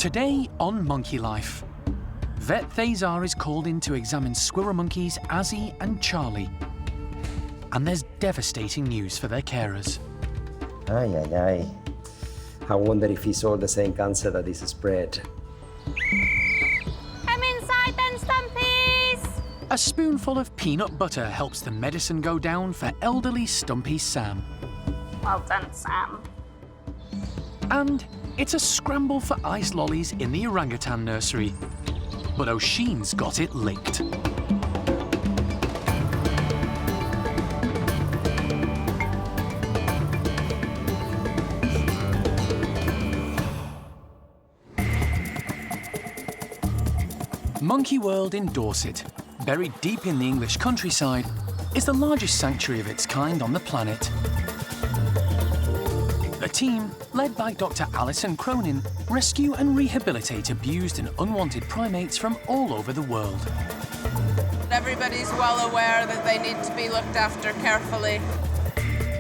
Today on Monkey Life, vet Thazar is called in to examine squirrel monkeys Azzi and Charlie. And there's devastating news for their carers. Ay, ay, ay. I wonder if it's all the same cancer that is spread. Come inside then, Stumpies! A spoonful of peanut butter helps the medicine go down for elderly Stumpy Sam. Well done, Sam. And it's a scramble for ice lollies in the orang-utan nursery. But Oisin's got it licked. Monkey World in Dorset, buried deep in the English countryside, is the largest sanctuary of its kind on the planet. The team, led by Dr. Alison Cronin, rescue and rehabilitate abused and unwanted primates from all over the world. Everybody's well aware that they need to be looked after carefully.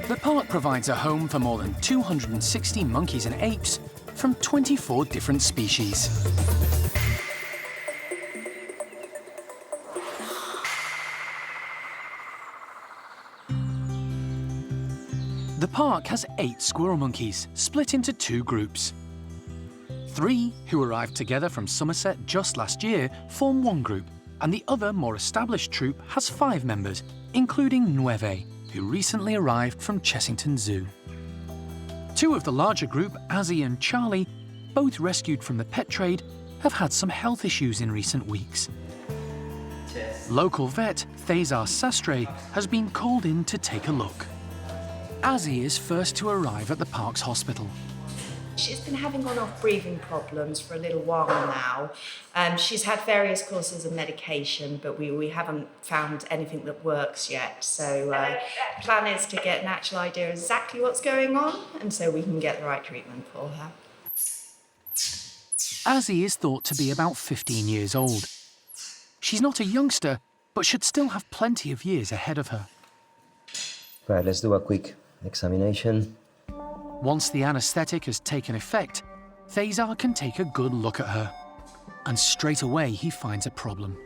The park provides a home for more than 260 monkeys and apes from 24 different species. The park has 8 squirrel monkeys, split into 2 groups. 3, who arrived together from Somerset just last year, form one group, and the other, more established troop has 5 members, including Nueve, who recently arrived from Chessington Zoo. 2 of the larger group, Azzi and Charlie, both rescued from the pet trade, have had some health issues in recent weeks. Local vet Thazar Sastre has been called in to take a look. Azzi is first to arrive at the park's hospital. She's been having on-off breathing problems for a little while now. She's had various courses of medication, but we haven't found anything that works yet. So plan is to get an actual idea of exactly what's going on, and so we can get the right treatment for her. Azzi is thought to be about 15 years old. She's not a youngster, but should still have plenty of years ahead of her. Right, let's do a quick examination. Once the anaesthetic has taken effect, Thazar can take a good look at her. And straight away he finds a problem.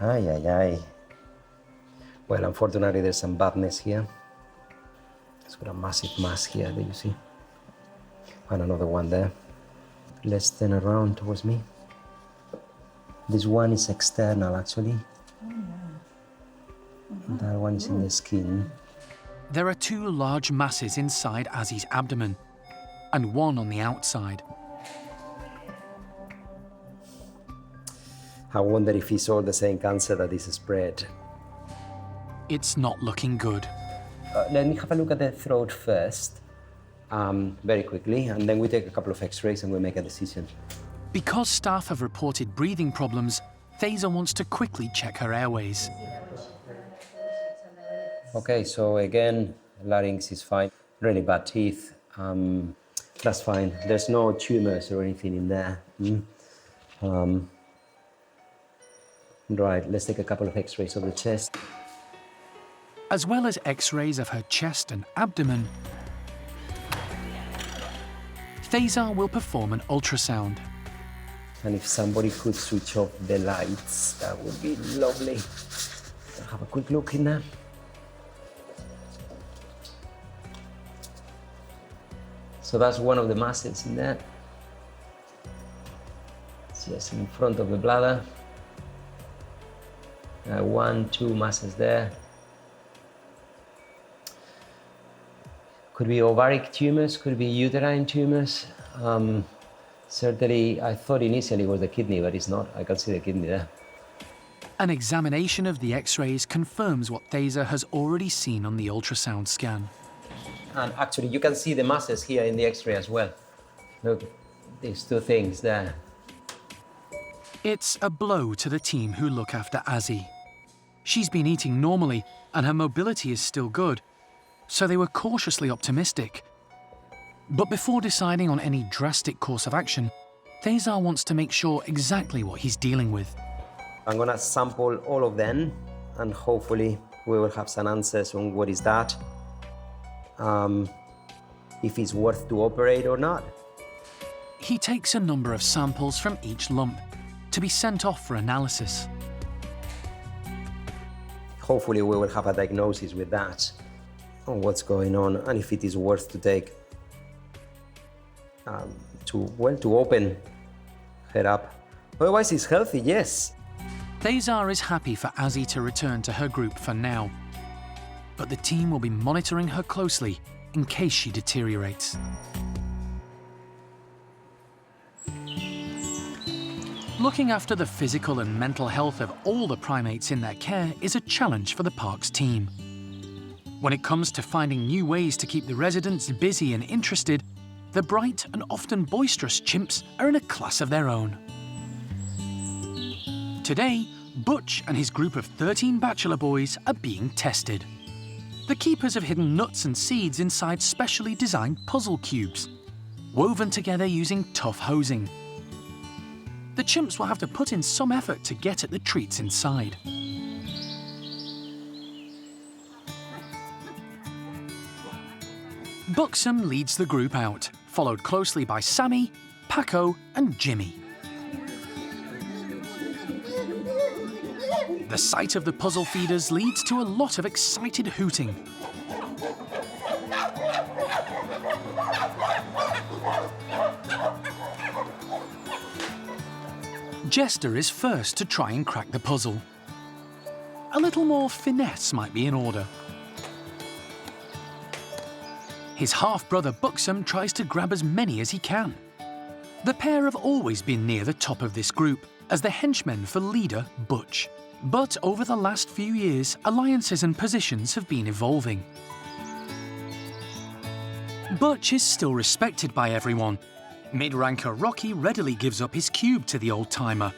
Ay, ay, ay. Well, unfortunately, there's some badness here. It's got a massive mass here, do you see? And another one there. Let's turn around towards me. This one is external, actually. Oh, yeah. That one is in the skin. There are 2 large masses inside Azzi's abdomen, and one on the outside. I wonder if it's all the same cancer that is spread. It's not looking good. Let me have a look at the throat first, very quickly, and then we take a couple of x-rays and we make a decision. Because staff have reported breathing problems, Thazar wants to quickly check her airways. Okay, so again, larynx is fine. Really bad teeth. That's fine. There's no tumors or anything in there. Right, let's take a couple of x-rays of the chest. As well as x-rays of her chest and abdomen, Thazar will perform an ultrasound. And if somebody could switch off the lights, that would be lovely. I'll have a quick look in there. So that's one of the masses in there. It's just in front of the bladder. 1, 2 masses there. Could be ovaric tumors, could be uterine tumors. Certainly, I thought initially it was the kidney, but it's not. I can see the kidney there. An examination of the x-rays confirms what Thazar has already seen on the ultrasound scan. And actually, you can see the masses here in the x-ray as well. Look, these 2 things there. It's a blow to the team who look after Azzi. She's been eating normally, and her mobility is still good, so they were cautiously optimistic. But before deciding on any drastic course of action, Thazar wants to make sure exactly what he's dealing with. I'm gonna sample all of them, and hopefully we will have some answers on what is that. If it's worth to operate or not. he takes a number of samples from each lump to be sent off for analysis. Hopefully we will have a diagnosis with that on what's going on and if it is worth to take to open her up. Otherwise it's healthy, yes. Thezar is happy for Azzi to return to her group for now, but the team will be monitoring her closely in case she deteriorates. Looking after the physical and mental health of all the primates in their care is a challenge for the park's team. When it comes to finding new ways to keep the residents busy and interested, the bright and often boisterous chimps are in a class of their own. Today, Butch and his group of 13 bachelor boys are being tested. The keepers have hidden nuts and seeds inside specially designed puzzle cubes, woven together using tough hosing. The chimps will have to put in some effort to get at the treats inside. Buxom leads the group out, followed closely by Sammy, Paco and Jimmy. The sight of the puzzle feeders leads to a lot of excited hooting. Jester is first to try and crack the puzzle. A little more finesse might be in order. His half-brother Buxom tries to grab as many as he can. The pair have always been near the top of this group as the henchmen for leader Butch. But over the last few years, alliances and positions have been evolving. Butch is still respected by everyone. Mid-ranker Rocky readily gives up his cube to the old-timer.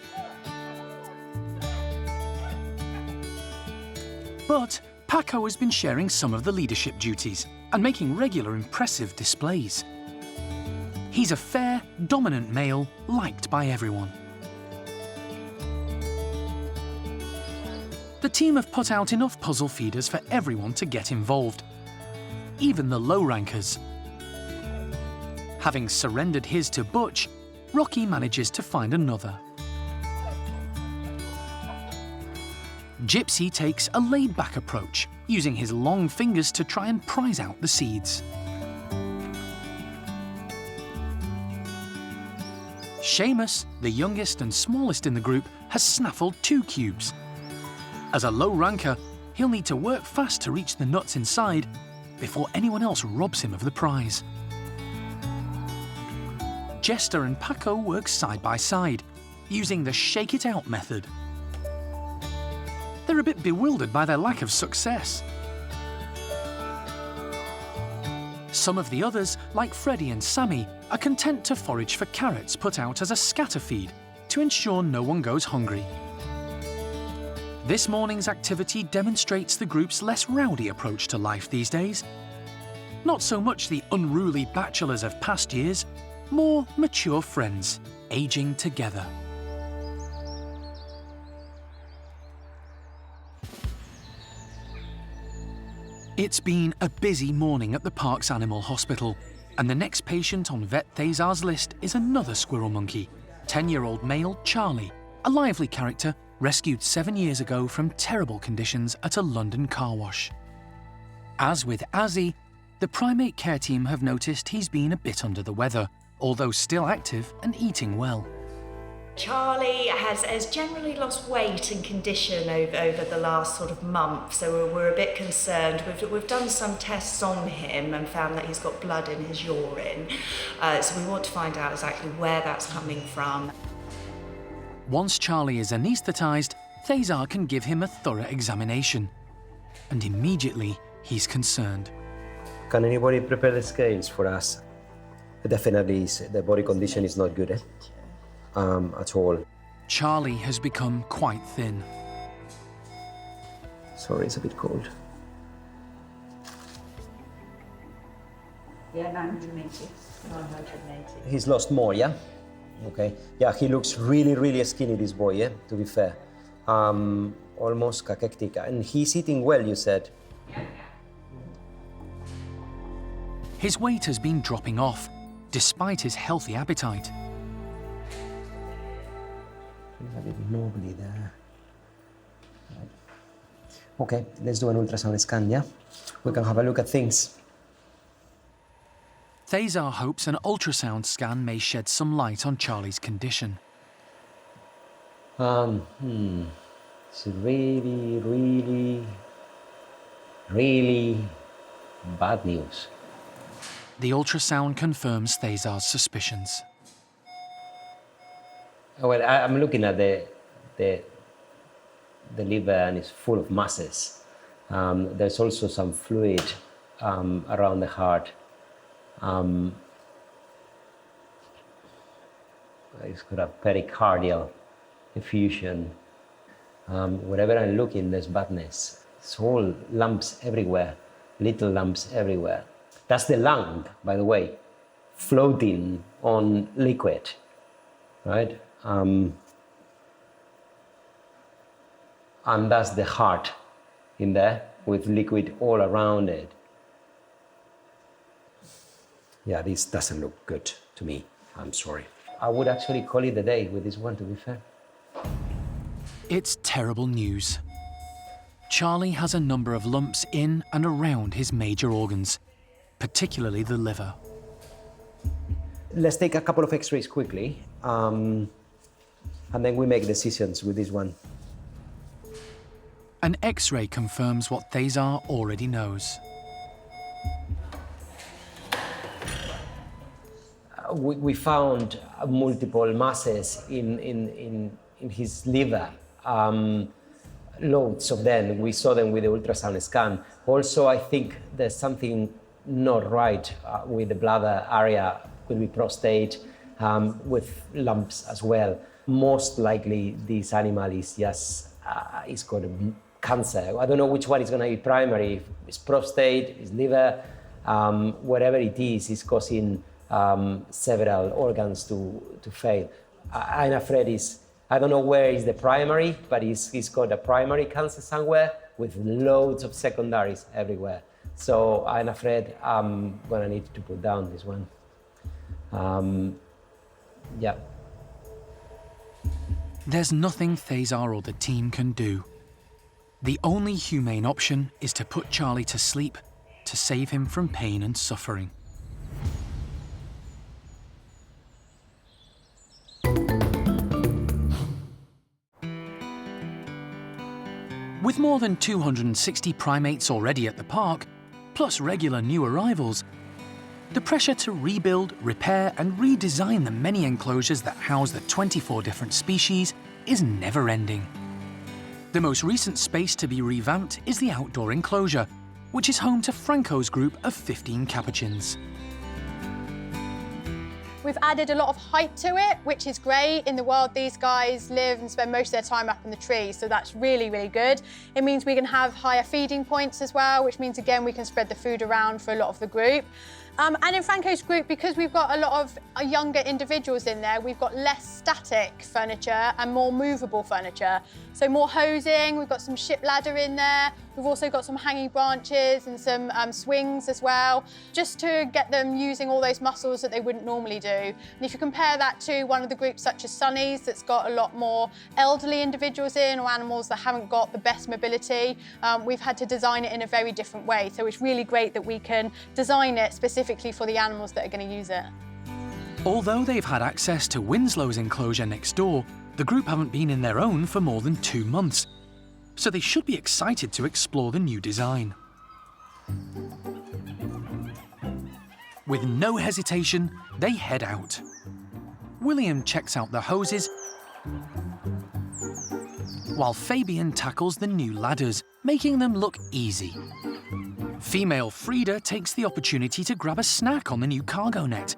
But Paco has been sharing some of the leadership duties and making regular impressive displays. He's a fair, dominant male liked by everyone. The team have put out enough puzzle feeders for everyone to get involved, even the low-rankers. Having surrendered his to Butch, Rocky manages to find another. Gypsy takes a laid-back approach, using his long fingers to try and prise out the seeds. Seamus, the youngest and smallest in the group, has snaffled 2 cubes. As a low ranker, he'll need to work fast to reach the nuts inside before anyone else robs him of the prize. Jester and Paco work side by side, using the shake-it-out method. They're a bit bewildered by their lack of success. Some of the others, like Freddie and Sammy, are content to forage for carrots put out as a scatter feed to ensure no one goes hungry. This morning's activity demonstrates the group's less rowdy approach to life these days. Not so much the unruly bachelors of past years, more mature friends, aging together. It's been a busy morning at the park's animal hospital, and the next patient on Vet Thezar's list is another squirrel monkey, 10-year-old male Charlie, a lively character rescued 7 years ago from terrible conditions at a London car wash. As with Azzi, the primate care team have noticed he's been a bit under the weather, although still active and eating well. Charlie has generally lost weight and condition over the last sort of month, so we're a bit concerned. We've done some tests on him and found that he's got blood in his urine, so we want to find out exactly where that's coming from. Once Charlie is anaesthetised, Thezar can give him a thorough examination. And immediately, he's concerned. Can anybody prepare the scales for us? Definitely, the body condition is not good at all. Charlie has become quite thin. Sorry, it's a bit cold. Yeah, 980. 980. He's lost more, yeah? Okay. Yeah, he looks really, really skinny, this boy, yeah, to be fair. Almost cachectic. And he's eating well, you said? His weight has been dropping off, despite his healthy appetite. Feels a bit knobbly there. Right. Okay, let's do an ultrasound scan, yeah? We can have a look at things. Thazar hopes an ultrasound scan may shed some light on Charlie's condition. It's really, really, really bad news. The ultrasound confirms Thazar's suspicions. Well, I'm looking at the liver, and it's full of masses. There's also some fluid around the heart. It's got a pericardial effusion. Wherever I'm looking, there's badness. It's all lumps everywhere, little lumps everywhere. That's the lung, by the way, floating on liquid, right? And that's the heart in there with liquid all around it. Yeah, this doesn't look good to me. I'm sorry. I would actually call it a day with this one, to be fair. It's terrible news. Charlie has a number of lumps in and around his major organs, particularly the liver. Let's take a couple of x-rays quickly, and then we make decisions with this one. An X-ray confirms what Thazar already knows. We found multiple masses in his liver, loads of them. We saw them with the ultrasound scan. Also, I think there's something not right with the bladder area, could be prostate, with lumps as well. Most likely, this animal is just, it's got cancer. I don't know which one is going to be primary. If it's prostate, it's liver, whatever it is, it's causing several organs to fail. I'm afraid I don't know where is the primary, but he's got a primary cancer somewhere with loads of secondaries everywhere. So I'm afraid I'm gonna need to put down this one. Yeah. There's nothing Thazar or the team can do. The only humane option is to put Charlie to sleep to save him from pain and suffering. With more than 260 primates already at the park, plus regular new arrivals, the pressure to rebuild, repair and redesign the many enclosures that house the 24 different species is never-ending. The most recent space to be revamped is the outdoor enclosure, which is home to Franco's group of 15 capuchins. We've added a lot of height to it, which is great. In the wild, these guys live and spend most of their time up in the trees, so that's really, really good. It means we can have higher feeding points as well, which means, again, we can spread the food around for a lot of the group. And in Franco's group, because we've got a lot of younger individuals in there, we've got less static furniture and more movable furniture. So more hosing, we've got some ship ladder in there. We've also got some hanging branches and some swings as well, just to get them using all those muscles that they wouldn't normally do. And if you compare that to one of the groups such as Sunny's, that's got a lot more elderly individuals in, or animals that haven't got the best mobility, we've had to design it in a very different way. So it's really great that we can design it specifically for the animals that are going to use it. Although they've had access to Winslow's enclosure next door, the group haven't been in their own for more than 2 months, so they should be excited to explore the new design. With no hesitation, they head out. William checks out the hoses, while Fabian tackles the new ladders, making them look easy. Female Frida takes the opportunity to grab a snack on the new cargo net,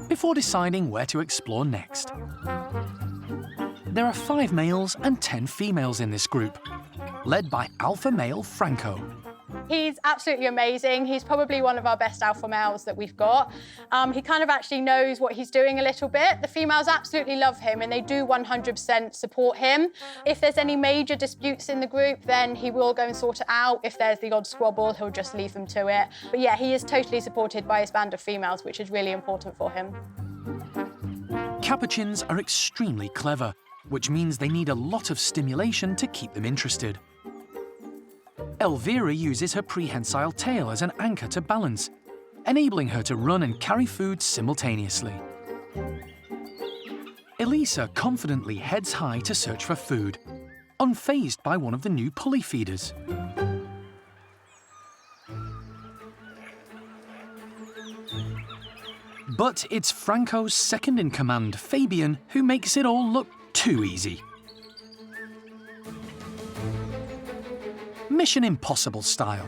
before deciding where to explore next. There are 5 males and 10 females in this group, led by alpha male Franco. He's absolutely amazing. He's probably one of our best alpha males that we've got. He kind of actually knows what he's doing a little bit. The females absolutely love him and they do 100% support him. If there's any major disputes in the group, then he will go and sort it out. If there's the odd squabble, he'll just leave them to it. But yeah, he is totally supported by his band of females, which is really important for him. Capuchins are extremely clever, which means they need a lot of stimulation to keep them interested. Elvira uses her prehensile tail as an anchor to balance, enabling her to run and carry food simultaneously. Elisa confidently heads high to search for food, unfazed by one of the new pulley feeders. But it's Franco's second-in-command, Fabian, who makes it all look too easy. Mission Impossible style.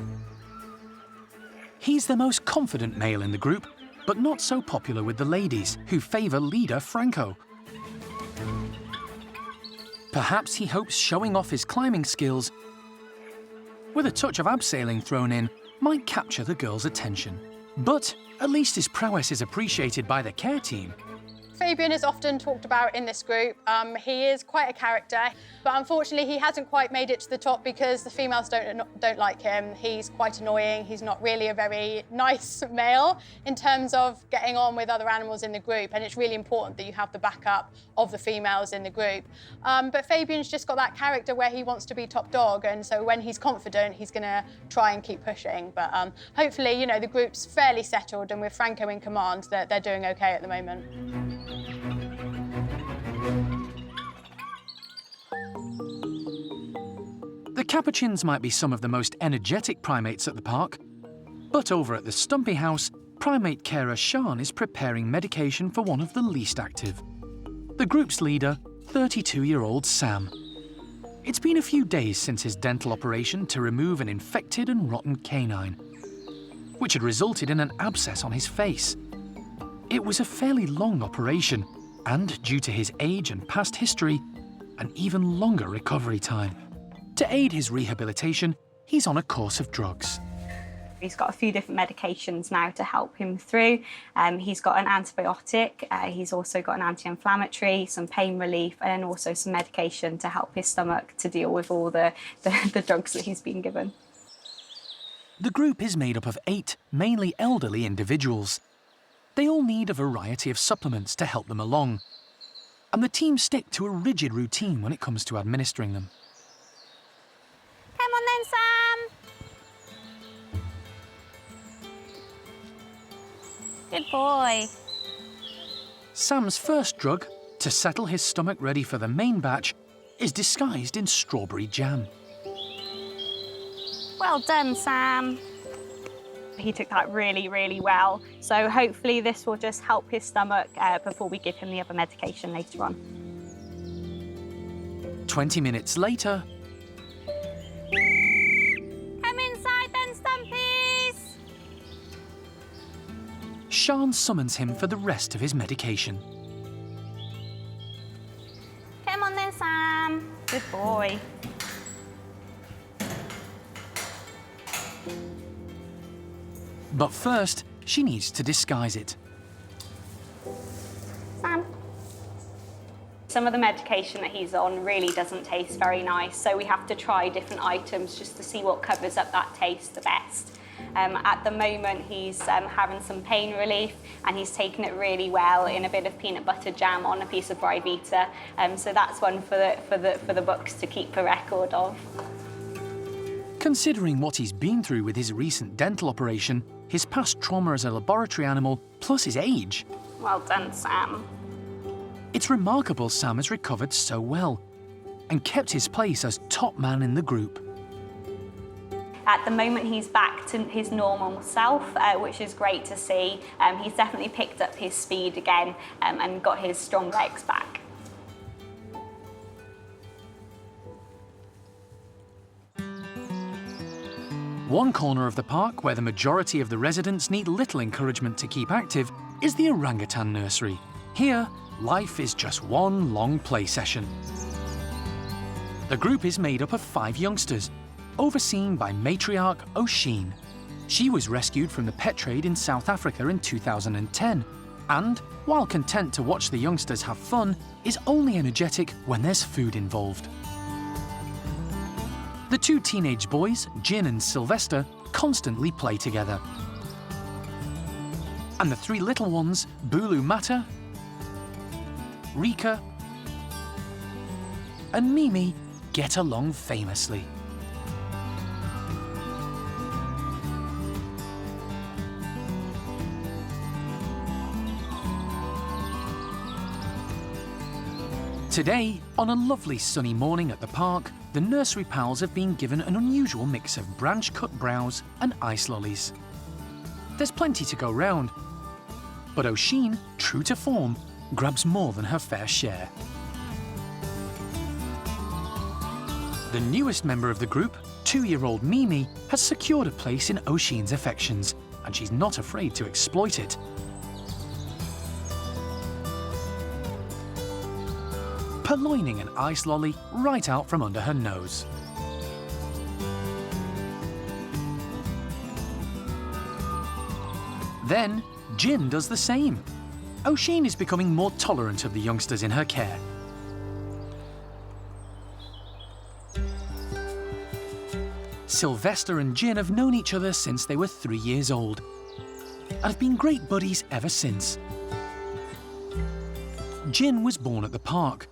He's the most confident male in the group, but not so popular with the ladies, who favour leader Franco. Perhaps he hopes showing off his climbing skills, with a touch of abseiling thrown in, might capture the girls' attention. But at least his prowess is appreciated by the care team. Fabian is often talked about in this group. He is quite a character, but unfortunately he hasn't quite made it to the top because the females don't like him. He's quite annoying. He's not really a very nice male in terms of getting on with other animals in the group, and it's really important that you have the backup of the females in the group. But Fabian's just got that character where he wants to be top dog, and so when he's confident, he's going to try and keep pushing. But hopefully, you know, the group's fairly settled, and with Franco in command, they're doing okay at the moment. The capuchins might be some of the most energetic primates at the park, but over at the Stumpie house, primate carer Sean is preparing medication for one of the least active. The group's leader, 32-year-old Sam. It's been a few days since his dental operation to remove an infected and rotten canine, which had resulted in an abscess on his face. It was a fairly long operation, and due to his age and past history, an even longer recovery time. To aid his rehabilitation, he's on a course of drugs. He's got a few different medications now to help him through. He's got an antibiotic, he's also got an anti-inflammatory, some pain relief, and then also some medication to help his stomach to deal with all the drugs that he's been given. The group is made up of 8 mainly elderly individuals. They all need a variety of supplements to help them along, and the team stick to a rigid routine when it comes to administering them. Come on then, Sam. Good boy. Sam's first drug, to settle his stomach ready for the main batch, is disguised in strawberry jam. Well done, Sam. He took that really, really well. So hopefully this will just help his stomach before we give him the other medication later on. 20 minutes later, Come inside then, Stumpies. Sean summons him for the rest of his medication. Come on then, Sam. Good boy. But first, she needs to disguise it. Sam. Some of the medication that he's on really doesn't taste very nice, so we have to try different items just to see what covers up that taste the best. At the moment, he's having some pain relief, and he's taken it really well in a bit of peanut butter jam on a piece of Brivita. So that's one for the books to keep a record of. Considering what he's been through with his recent dental operation, his past trauma as a laboratory animal, plus his age, Well done, Sam. it's remarkable Sam has recovered so well and kept his place as top man in the group. At the moment, he's back to his normal self, which is great to see. He's definitely picked up his speed again and got his strong legs back. One corner of the park where the majority of the residents need little encouragement to keep active is the orang-utan nursery. Here, life is just one long play session. The group is made up of 5 youngsters, overseen by matriarch Oisin. She was rescued from the pet trade in South Africa in 2010, and, while content to watch the youngsters have fun, is only energetic when there's food involved. The two teenage boys, Jin and Sylvester, constantly play together. And the three little ones, Bulu Mata, Rika, and Mimi, get along famously. Today, on a lovely sunny morning at the park, the nursery pals have been given an unusual mix of branch-cut browse and ice lollies. There's plenty to go round, but Oisin, true to form, grabs more than her fair share. The newest member of the group, 2-year-old Mimi, has secured a place in Oisin's affections, and she's not afraid to exploit it. Purloining an ice lolly right out from under her nose. Then, Jin does the same. Oisin is becoming more tolerant of the youngsters in her care. Sylvester and Jin have known each other since they were 3 years old, and have been great buddies ever since. Jin was born at the park,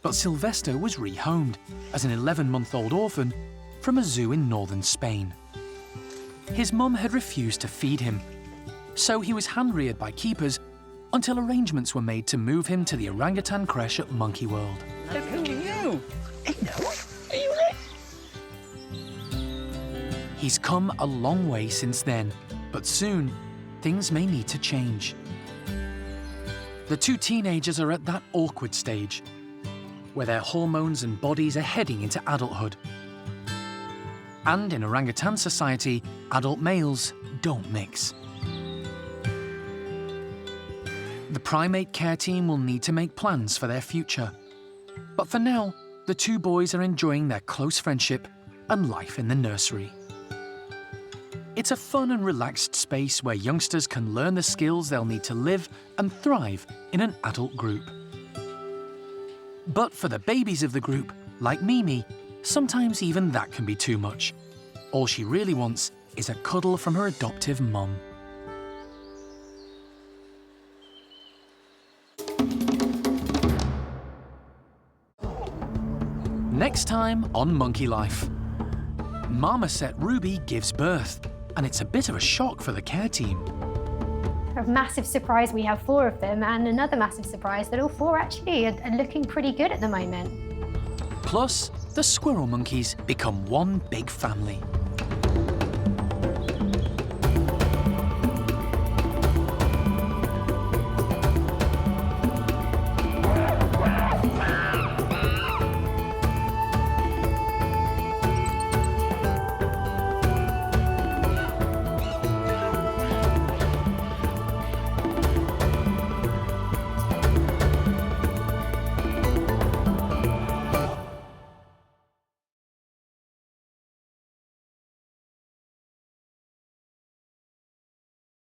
but Sylvester was rehomed as an 11-month-old orphan from a zoo in northern Spain. His mum had refused to feed him, so he was hand-reared by keepers until arrangements were made to move him to the orangutan creche at Monkey World. Look who are you? Hello, are you there? He's come a long way since then, but soon things may need to change. The two teenagers are at that awkward stage where their hormones and bodies are heading into adulthood. And in orangutan society, adult males don't mix. The primate care team will need to make plans for their future. But for now, the two boys are enjoying their close friendship and life in the nursery. It's a fun and relaxed space where youngsters can learn the skills they'll need to live and thrive in an adult group. But for the babies of the group, like Mimi, sometimes even that can be too much. All she really wants is a cuddle from her adoptive mum. Next time on Monkey Life. Marmoset Ruby gives birth, and it's a bit of a shock for the care team. A massive surprise, we have 4 of them, and another massive surprise that all 4 actually are looking pretty good at the moment. Plus, the squirrel monkeys become one big family.